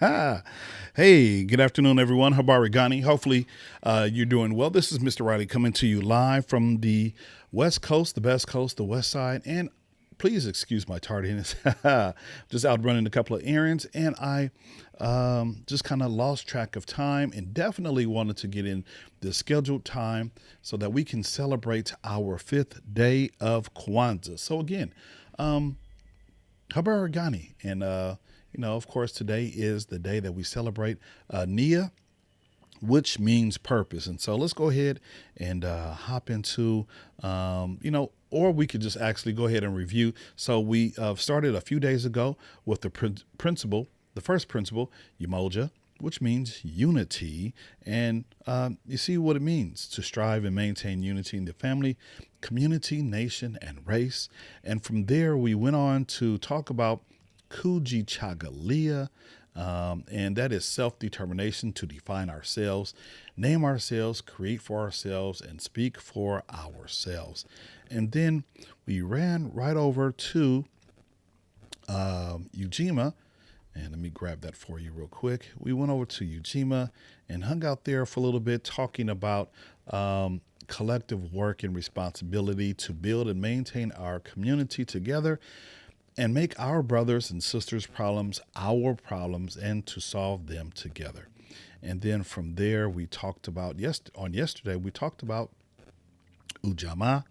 Hey, good afternoon, everyone. Habari Gani. Hopefully, you're doing well. This is Mr. Riley coming to you live from the West Coast, the best coast, the West Side. And please excuse my tardiness. Just out running a couple of errands, and I just kind of lost track of time and definitely wanted to get in the scheduled time so that we can celebrate our fifth day of Kwanzaa. So, again, Habari Gani. And, of course, today is the day that we celebrate Nia, which means purpose. And so let's go ahead and hop into, or we could just actually go ahead and review. So we started a few days ago with the principle, the first principle, Umoja, which means unity. And you see what it means to strive and maintain unity in the family, community, nation, and race. And from there, we went on to talk about Kujichagulia, and that is self-determination to define ourselves, name ourselves, create for ourselves, and speak for ourselves. And then we ran right over to Ujima, and let me grab that for you real quick. We went over to Ujima and hung out there for a little bit, talking about collective work and responsibility to build and maintain our community together and make our brothers and sisters' problems our problems and to solve them together. And then from there, we talked about, yesterday, we talked about Ujama,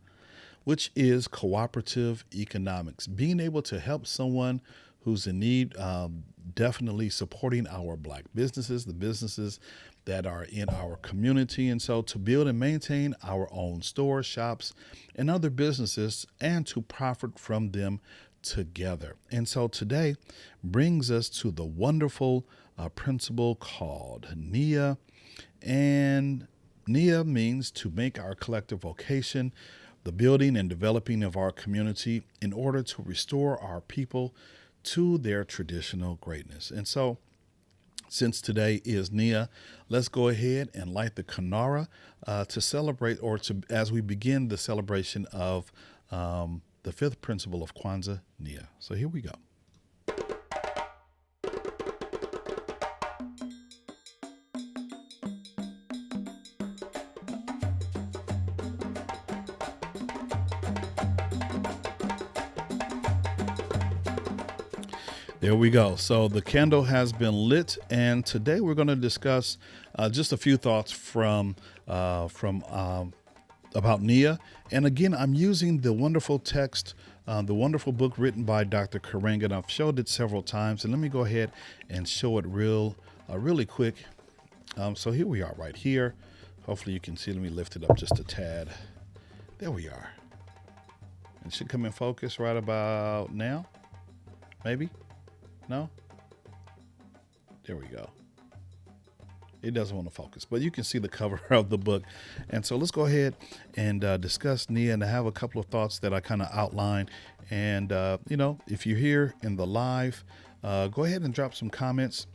which is cooperative economics, being able to help someone who's in need, definitely supporting our black businesses, the businesses that are in our community. And so to build and maintain our own stores, shops, and other businesses and to profit from them together. And so today brings us to the wonderful principle called Nia. And Nia means to make our collective vocation, the building and developing of our community in order to restore our people to their traditional greatness. And so since today is Nia, let's go ahead and light the Kanara to celebrate, or to as we begin the celebration of the fifth principle of Kwanzaa, Nia. So here we go. There we go. So the candle has been lit, and today we're going to discuss just a few thoughts from about Nia. And again, I'm using the wonderful text, the wonderful book written by Dr. Karenga, and I've showed it several times. And let me go ahead and show it really quick. So here we are right here. Hopefully you can see. Let me lift it up just a tad. There we are. It should come in focus right about now. Maybe? No? There we go. It doesn't want to focus, but you can see the cover of the book. And so let's go ahead and discuss Nia, and I have a couple of thoughts that I kind of outline. And, if you're here in the live, go ahead and drop some comments.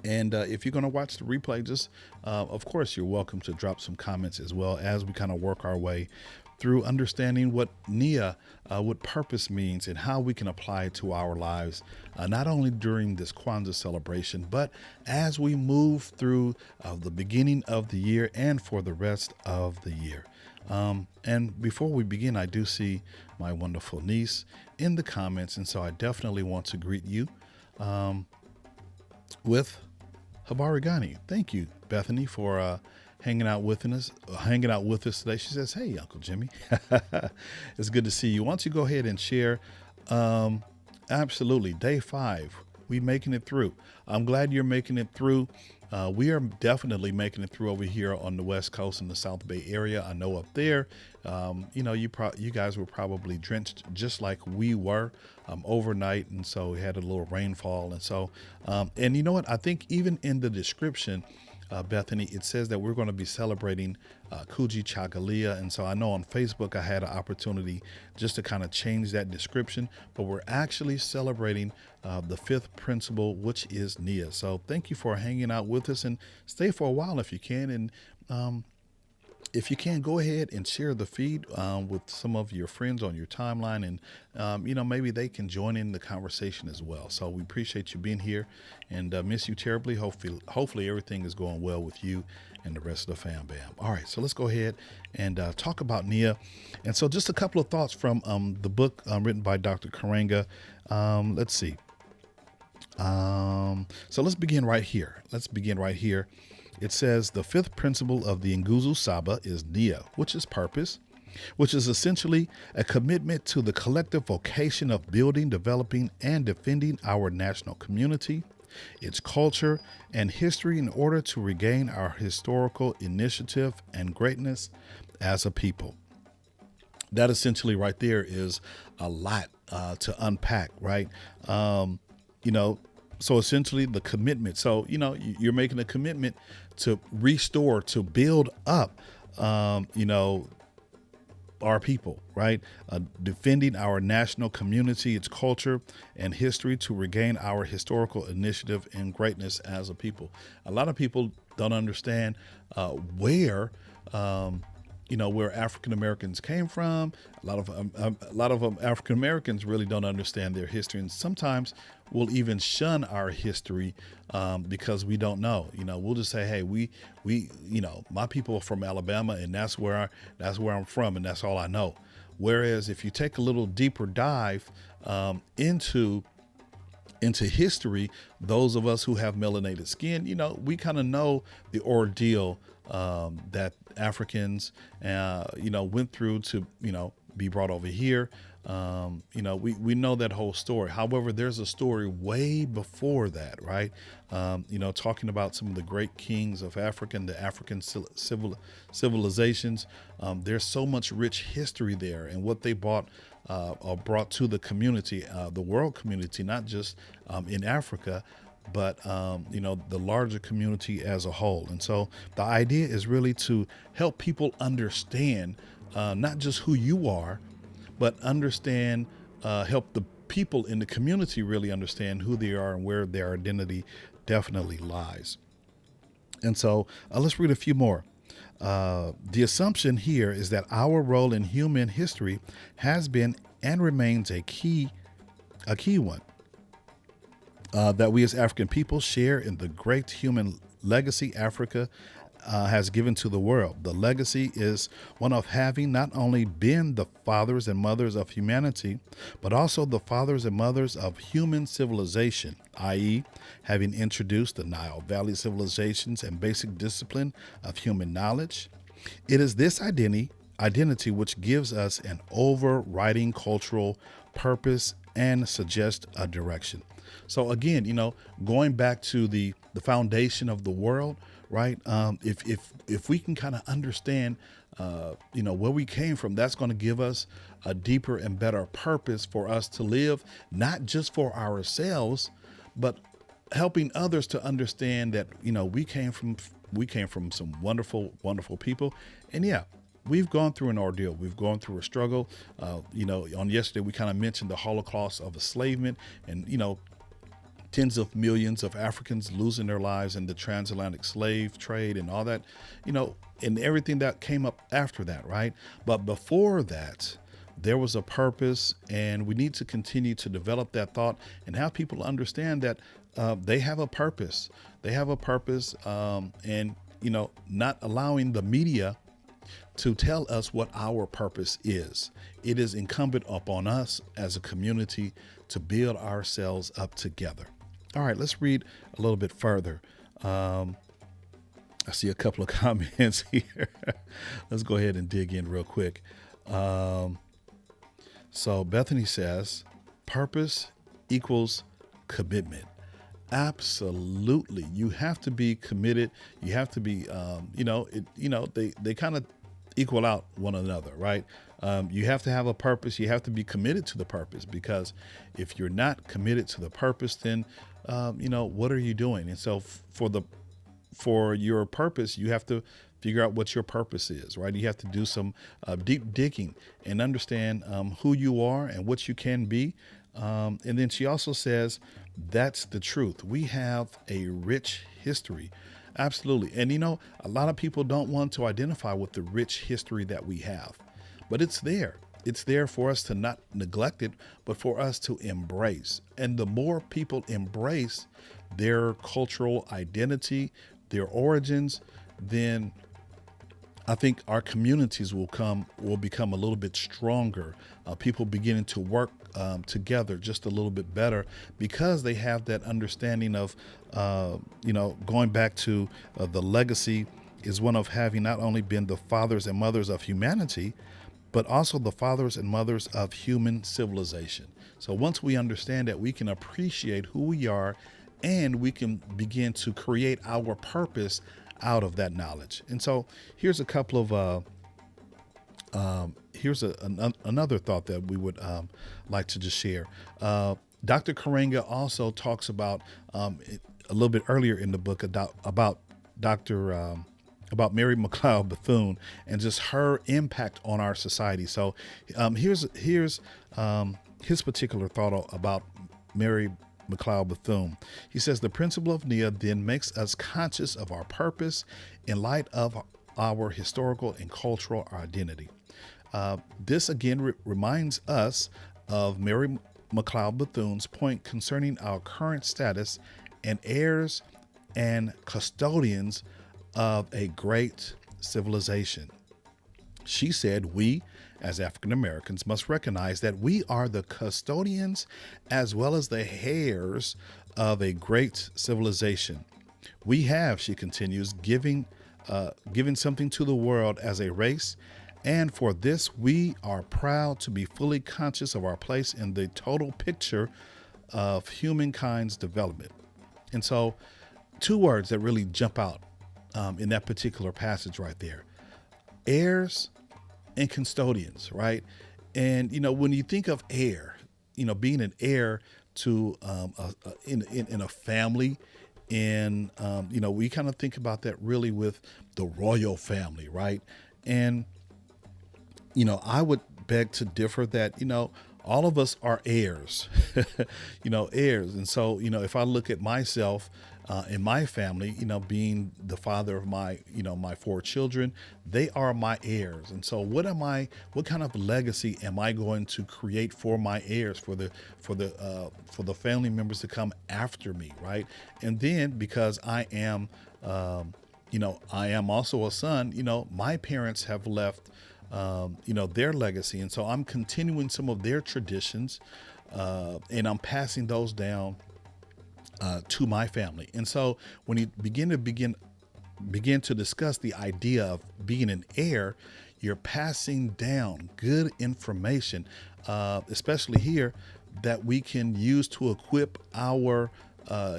And if you're going to watch the replay, just, of course, you're welcome to drop some comments as well as we kind of work our way through understanding what Nia, what purpose means, and how we can apply it to our lives, not only during this Kwanzaa celebration, but as we move through the beginning of the year and for the rest of the year. And before we begin, I do see my wonderful niece in the comments, and so I definitely want to greet you with Habari Gani. Thank you, Bethany, for hanging out with us today. She says, "Hey, Uncle Jimmy, it's good to see you. Why don't you go ahead and share?" Absolutely, day 5, we making it through. I'm glad you're making it through. We are definitely making it through over here on the West Coast in the South Bay area. I know up there, you guys were probably drenched just like we were overnight, and so we had a little rainfall, and so, and you know what? I think even in the description, Bethany, it says that we're going to be celebrating Kujichagulia. And so I know on Facebook I had an opportunity just to kind of change that description, but we're actually celebrating the fifth principle, which is Nia. So thank you for hanging out with us, and stay for a while if you can. And if you can, go ahead and share the feed with some of your friends on your timeline, and maybe they can join in the conversation as well. So we appreciate you being here, and miss you terribly. Hopefully everything is going well with you and the rest of the fam bam. All right, so let's go ahead and talk about Nia. And so just a couple of thoughts from the book written by Dr. Karanga. Let's see. So let's begin right here. It says the fifth principle of the Nguzo Saba is Nia, which is purpose, which is essentially a commitment to the collective vocation of building, developing, and defending our national community, its culture, and history in order to regain our historical initiative and greatness as a people. That essentially right there is a lot to unpack, right? So essentially the commitment. So, you're making a commitment to restore, to build up, our people, right? Defending our national community, its culture and history to regain our historical initiative and greatness as a people. A lot of people don't understand where where African Americans came from. A lot of African Americans really don't understand their history, and sometimes we'll even shun our history because we don't know. We'll just say, "Hey, we my people are from Alabama, and that's where I'm from, and that's all I know." Whereas if you take a little deeper dive into history, those of us who have melanated skin, we kind of know the ordeal that Africans, went through to, be brought over here. We know that whole story. However, there's a story way before that, right? Talking about some of the great kings of Africa and the African civilizations. There's so much rich history there and what they brought to the community, the world community, not just in Africa, but the larger community as a whole. And so the idea is really to help people understand not just who you are, but understand, help the people in the community really understand who they are and where their identity definitely lies. And so let's read a few more. The assumption here is that our role in human history has been and remains a key one. That we as African people share in the great human legacy Africa has given to the world. The legacy is one of having not only been the fathers and mothers of humanity, but also the fathers and mothers of human civilization, i.e., having introduced the Nile Valley civilizations and basic discipline of human knowledge. It is this identity which gives us an overriding cultural purpose and suggests a direction. So again, going back to the foundation of the world, right? If we can kind of understand, where we came from, that's going to give us a deeper and better purpose for us to live, not just for ourselves, but helping others to understand that, we came from some wonderful, wonderful people. And yeah, we've gone through an ordeal. We've gone through a struggle. On yesterday, we kind of mentioned the Holocaust of enslavement and, tens of millions of Africans losing their lives in the transatlantic slave trade and all that, and everything that came up after that, right? But before that, there was a purpose, and we need to continue to develop that thought and have people understand that they have a purpose. They have a purpose, and, not allowing the media to tell us what our purpose is. It is incumbent upon us as a community to build ourselves up together. All right, let's read a little bit further. I see a couple of comments here. Let's go ahead and dig in real quick. So Bethany says, purpose equals commitment. Absolutely. You have to be committed. You have to be, they kind of equal out one another, right? You have to have a purpose. You have to be committed to the purpose, because if you're not committed to the purpose, then, what are you doing? And so for your purpose, you have to figure out what your purpose is, right? You have to do some deep digging and understand who you are and what you can be. And then she also says, that's the truth. We have a rich history, Absolutely. And a lot of people don't want to identify with the rich history that we have, but it's there. It's there for us to not neglect it, but for us to embrace. And the more people embrace their cultural identity, their origins, then I think our communities will become a little bit stronger. People beginning to work together just a little bit better because they have that understanding of, going back to the legacy is one of having not only been the fathers and mothers of humanity, but also the fathers and mothers of human civilization. So once we understand that, we can appreciate who we are, and we can begin to create our purpose out of that knowledge. And so here's a couple of another thought that we would like to just share. Dr. Karenga also talks about a little bit earlier in the book about Mary McLeod Bethune and just her impact on our society. So here's his particular thought about Mary McLeod Bethune. He says, the principle of Nia then makes us conscious of our purpose in light of our historical and cultural identity. This again reminds us of Mary McLeod Bethune's point concerning our current status and heirs and custodians of a great civilization. She said, we, as African Americans, must recognize that we are the custodians as well as the heirs of a great civilization. We have, she continues, given something to the world as a race, and for this we are proud to be fully conscious of our place in the total picture of humankind's development. And so, two words that really jump out in that particular passage right there: heirs and custodians, right? And when you think of heir, being an heir to in a family, and we kind of think about that really with the royal family, right? And I would beg to differ that all of us are heirs, heirs. And so if I look at myself in my family, being the father of my my 4 children, they are my heirs. And so what kind of legacy am I going to create for my heirs, for the family members to come after me, right? And then because I am also a son, my parents have left their legacy, and so I'm continuing some of their traditions, and I'm passing those down to my family. And so when you begin to discuss the idea of being an heir, you're passing down good information, especially here, that we can use to equip our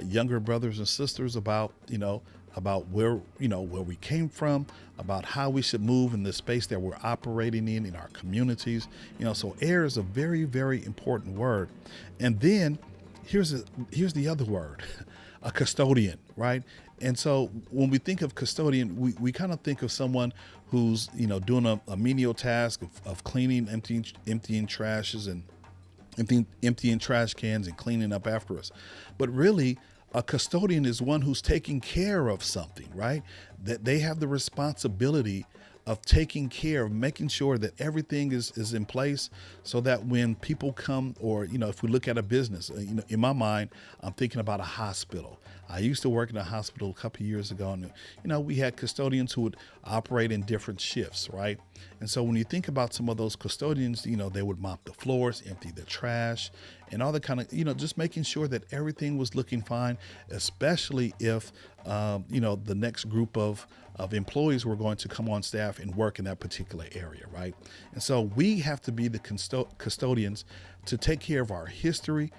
younger brothers and sisters about where we came from, about how we should move in the space that we're operating in our communities. So heir is a very, very important word. And then here's the other word, a custodian, right? And so when we think of custodian, we kind of think of someone who's doing a menial task of cleaning, emptying trashes and emptying trash cans and cleaning up after us. But really, a custodian is one who's taking care of something, right? That they have the responsibility of taking care of making sure that everything is in place, so that when people come, or if we look at a business, in my mind, I'm thinking about a hospital. I used to work in a hospital a couple of years ago, and we had custodians who would operate in different shifts, right? And so when you think about some of those custodians, they would mop the floors, empty the trash, and all the kind of just making sure that everything was looking fine, especially if the next group of employees were going to come on staff and work in that particular area, right? And so we have to be the custodians to take care of our history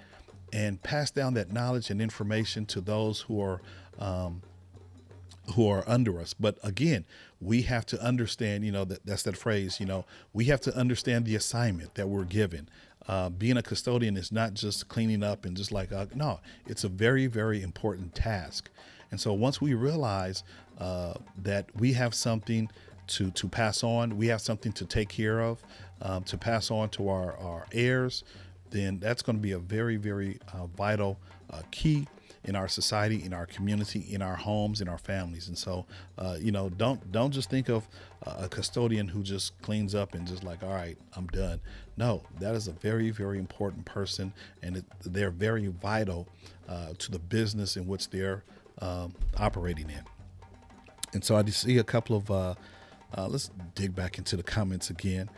and pass down that knowledge and information to those who are under us. But again, we have to understand, that's that phrase, we have to understand the assignment that we're given. Being a custodian is not just cleaning up and just no, it's a very, very important task. And so once we realize that we have something to pass on, we have something to take care of, to pass on to our heirs, then that's going to be a very, very vital key. in our society, in our community, in our homes, in our families. And so, don't just think of a custodian who just cleans up and just like, all right, I'm done. No, that is a very, very important person, and they're very vital to the business in which they're operating in. And so I just see a couple of, let's dig back into the comments again.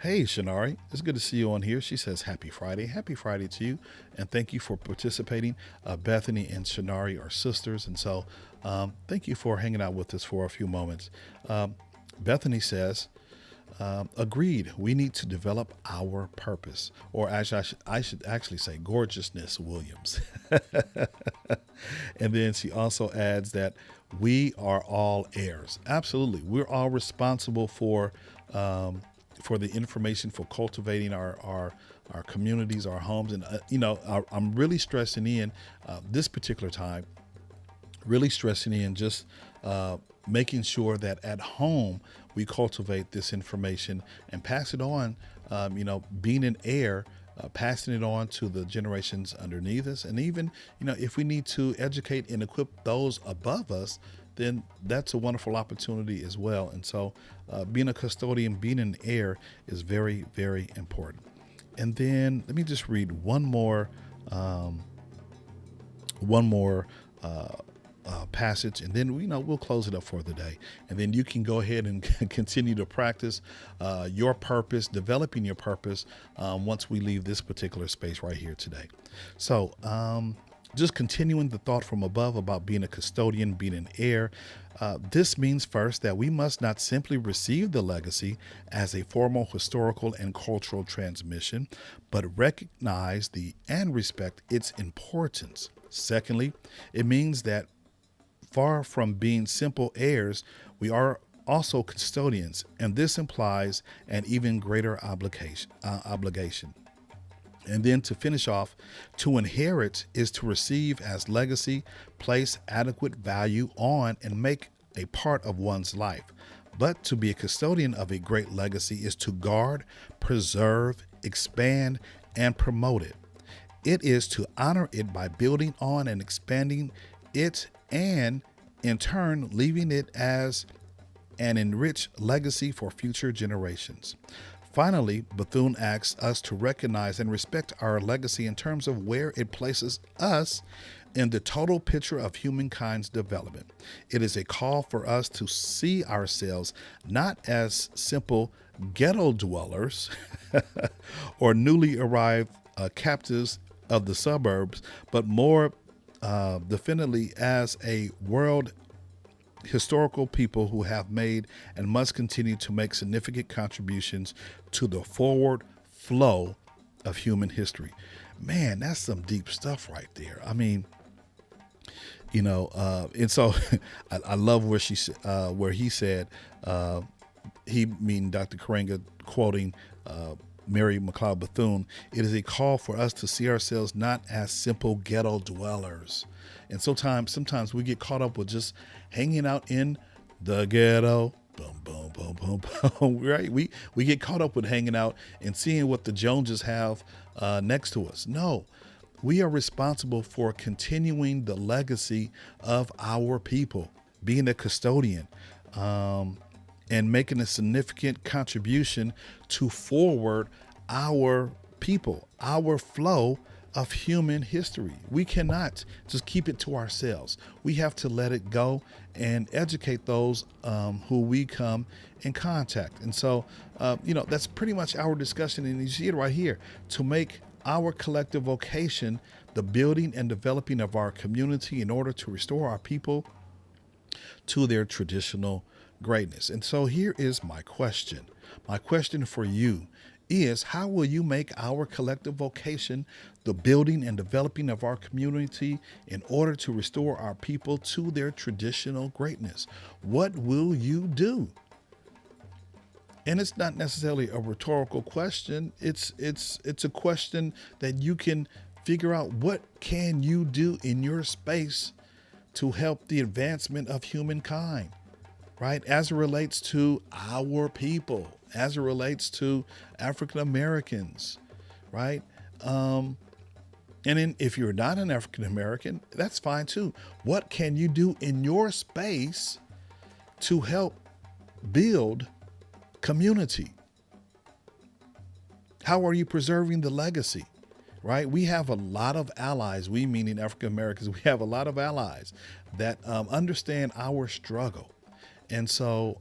Hey, Shanari, it's good to see you on here. She says, Happy Friday. Happy Friday to you. And thank you for participating. Bethany and Shanari are sisters. And so thank you for hanging out with us for a few moments. Bethany says, agreed. We need to develop our purpose, or as I should actually say, gorgeousness Williams. And then she also adds that we are all heirs. Absolutely. We're all responsible for the information, for cultivating our communities, our homes. And, I'm really stressing in this particular time, really stressing in just making sure that at home we cultivate this information and pass it on, being an heir, passing it on to the generations underneath us. And even, if we need to educate and equip those above us, then that's a wonderful opportunity as well. And so being a custodian, being an heir is very, very important. And then let me just read one more passage, and then we'll close it up for the day. And then you can go ahead and continue to practice your purpose, developing your purpose once we leave this particular space right here today. So just continuing the thought from above about being a custodian, being an heir. This means first that we must not simply receive the legacy as a formal historical and cultural transmission, but recognize and respect its importance. Secondly, it means that far from being simple heirs, we are also custodians, and this implies an even greater obligation. And then to finish off, to inherit is to receive as legacy, place adequate value on, and make a part of one's life. But to be a custodian of a great legacy is to guard, preserve, expand, and promote it. It is to honor it by building on and expanding it, and in turn, leaving it as an enriched legacy for future generations. Finally, Bethune asks us to recognize and respect our legacy in terms of where it places us in the total picture of humankind's development. It is a call for us to see ourselves not as simple ghetto dwellers or newly arrived captives of the suburbs, but more definitely as a world historical people who have made and must continue to make significant contributions to the forward flow of human history. Man, that's some deep stuff right there. I mean, and so I love where he said, Dr. Karenga, quoting Mary McLeod Bethune, it is a call for us to see ourselves not as simple ghetto dwellers. And sometimes we get caught up with just hanging out in the ghetto. Boom, boom, boom, boom, boom. Right? We get caught up with hanging out and seeing what the Joneses have next to us. No, we are responsible for continuing the legacy of our people, being a custodian, and making a significant contribution to forward our people, our flow of human history. We cannot just keep it to ourselves. We have to let it go and educate those who we come in contact. And so, that's pretty much our discussion. And you see it right here, to make our collective vocation the building and developing of our community in order to restore our people to their traditional greatness. And so here is my question. My question for you is, how will you make our collective vocation the building and developing of our community in order to restore our people to their traditional greatness? What will you do? And it's not necessarily a rhetorical question. It's a question that you can figure out, what can you do in your space to help the advancement of humankind, right? As it relates to our people, as it relates to African Americans, right? And then if you're not an African American, that's fine too. What can you do in your space to help build community? How are you preserving the legacy? Right? We have a lot of allies, we meaning African Americans, we have a lot of allies that understand our struggle. And so,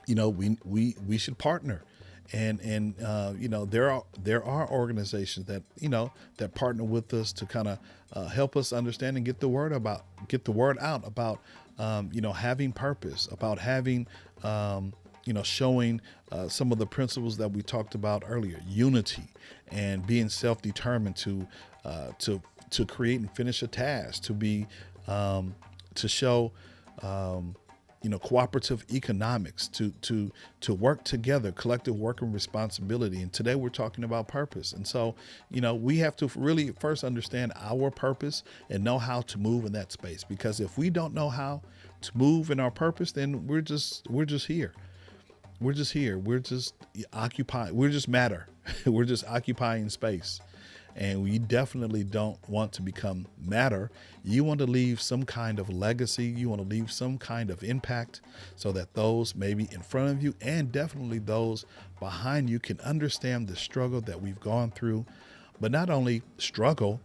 we should partner. And there are organizations that, that partner with us to kind of help us understand and get the word out about, having purpose, about having, showing some of the principles that we talked about earlier, unity and being self-determined to create and finish a task, to be, to show, cooperative economics, to work together, collective work and responsibility. And today we're talking about purpose. And so, we have to really first understand our purpose and know how to move in that space. Because if we don't know how to move in our purpose, then we're just here. We're just here. We're just occupying. We're just matter. We're just occupying space. And we definitely don't want to become matter. You want to leave some kind of legacy. You want to leave some kind of impact so that those maybe in front of you and definitely those behind you can understand the struggle that we've gone through. But not only struggle,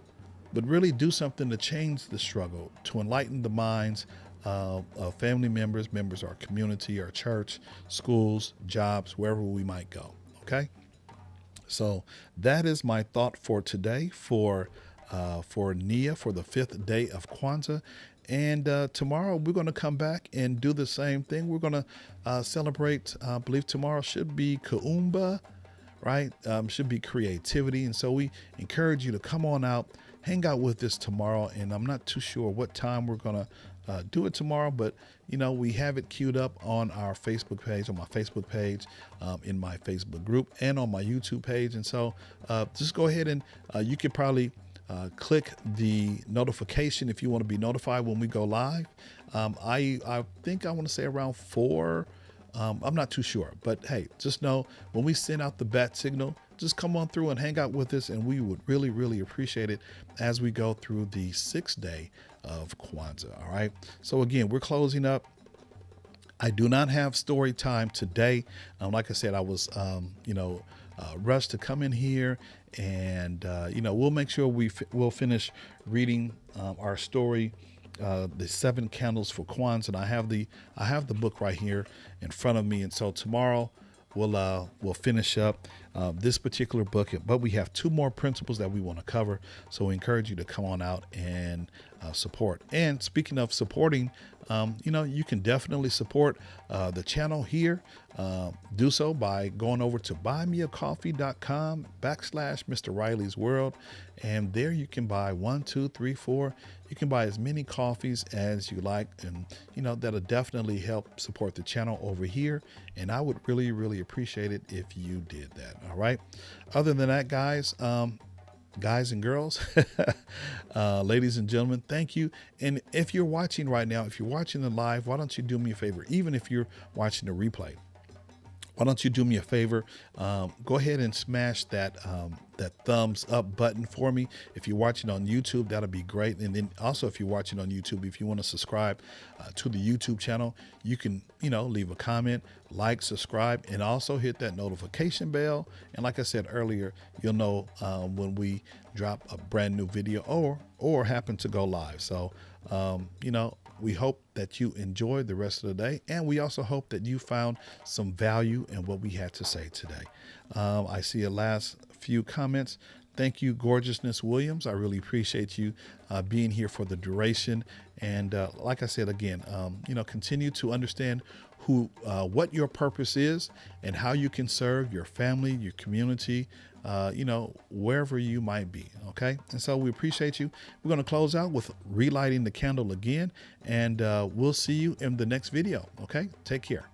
but really do something to change the struggle, to enlighten the minds of family members of our community, our church, schools, jobs, wherever we might go. Okay. So that is my thought for today for Nia, for the 5th day of Kwanzaa. And tomorrow we're going to come back and do the same thing. We're going to celebrate, I believe tomorrow should be Kuumba, right? Should be creativity. And so we encourage you to come on out, hang out with us tomorrow. And I'm not too sure what time we're going to do it tomorrow, but we have it queued up on our Facebook page, on my Facebook page, in my Facebook group, and on my YouTube page. And so just go ahead and you could probably click the notification if you want to be notified when we go live. I think I want to say around 4. I'm not too sure, but hey, just know when we send out the bat signal, just come on through and hang out with us, and we would really, really appreciate it as we go through the 6th day of Kwanzaa. All right. So again, we're closing up. I do not have story time today. Like I said, I was, rushed to come in here, and we'll make sure we'll finish reading our story, the 7 candles for Kwanzaa. And I have the book right here in front of me, and so tomorrow we'll finish up this particular book, but we have 2 more principles that we want to cover. So we encourage you to come on out and support. And speaking of supporting, you can definitely support the channel here. Do so by going over to buymeacoffee.com/Mr. Riley's World. And there you can buy 1, 2, 3, 4. You can buy as many coffees as you like. And, that'll definitely help support the channel over here. And I would really, really appreciate it if you did that. All right. Other than that, guys and girls, ladies and gentlemen, thank you. And if you're watching right now, if you're watching the live, why don't you do me a favor? Even if you're watching the replay, why don't you do me a favor? Go ahead and smash that thumbs up button for me. If you're watching on YouTube, that'll be great. And then also, if you're watching on YouTube, if you want to subscribe to the YouTube channel, you can, leave a comment, like, subscribe, and also hit that notification bell. And like I said earlier, you'll know when we drop a brand new video or happen to go live. So, we hope that you enjoyed the rest of the day. And we also hope that you found some value in what we had to say today. I see a last few comments. Thank you, Gorgeousness Williams. I really appreciate you being here for the duration. And like I said, again, continue to understand what your purpose is and how you can serve your family, your community, wherever you might be. Okay. And so we appreciate you. We're going to close out with relighting the candle again, and we'll see you in the next video. Okay. Take care.